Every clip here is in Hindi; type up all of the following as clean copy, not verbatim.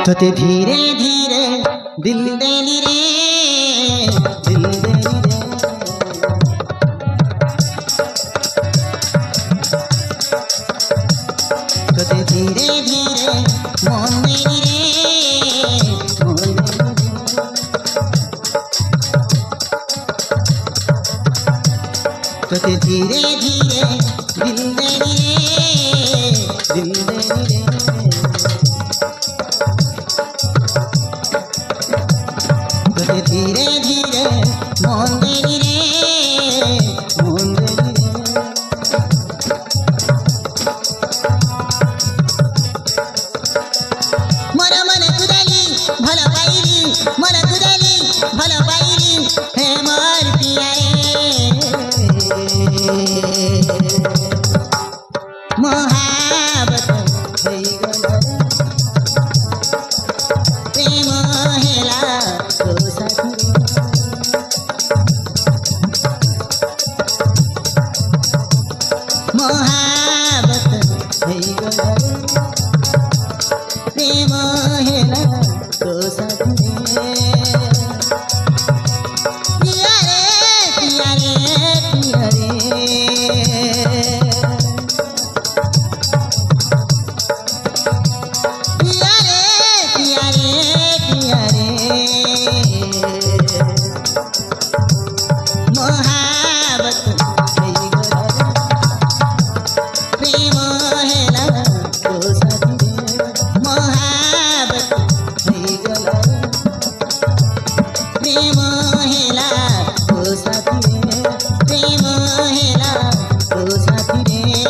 तोते धीरे धीरे दिल देली रे, दिल देली रे। तोते धीरे धीरे मन देली रे, मन देली रे। तोते धीरे धीरे दिल देली रे, दिल देली रे। धीरे धीरे मोहन देली रे, मोहन देली रे। मोर मन कुदाली भल पाइली, मन कुदाली भल पाइली हे मोर पिया रे। मोहब्बत हैगल प्रेम हेला तो साथी रे। मोहब्बत हैगल प्रेम हेला तो साथी रे। पिया रे, पिया रे, पिया रे। पिया रे, पिया रे, पिया रे। मोहब्बत हैगल प्रेम हेला तो साथी रे। मोहब्बत हैगल प्रेम हेला तो साथी रे, प्रेम हेला तो साथी रे।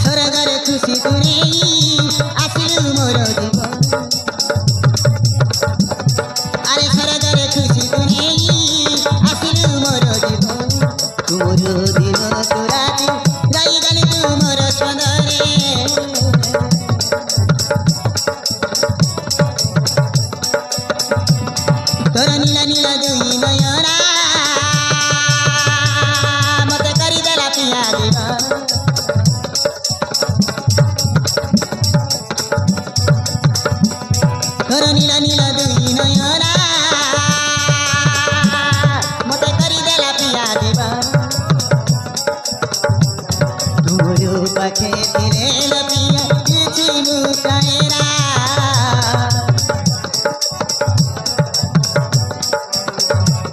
सरगर खुशी तुने आसिलु मोर जीवन। अरे सरगर खुशी तुने आसिलु मोर जीवन। तुमर दिन तो राति रही गली तुमर स्पंदरे। तोर नीला नीला दुई नयना मते करी देला पिया देवा। तोर नीला नीला दुई नयना मते करी देला पिया देवा। तुमरो पाखे ଥିଲେ लो पिया କିଛି ଲୁକାଏରା।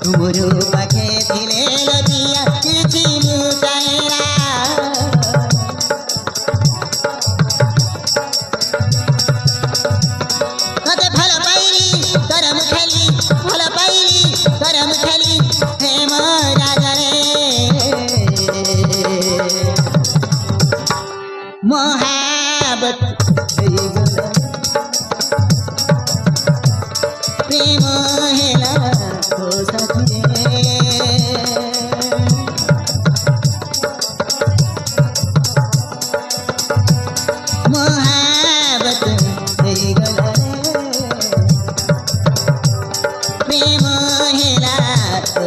तुमरो पाखे ଥିଲେ लो पिया କିଛି ଲୁକାଏରା। तोते भल पाइली करम खेली, भल पाइली करम खेली हे मोर राजा रे। मोहब्बत हैगल प्रेम हेला तो साथी रे। मोहब्बत हैगल प्रेम हेला तो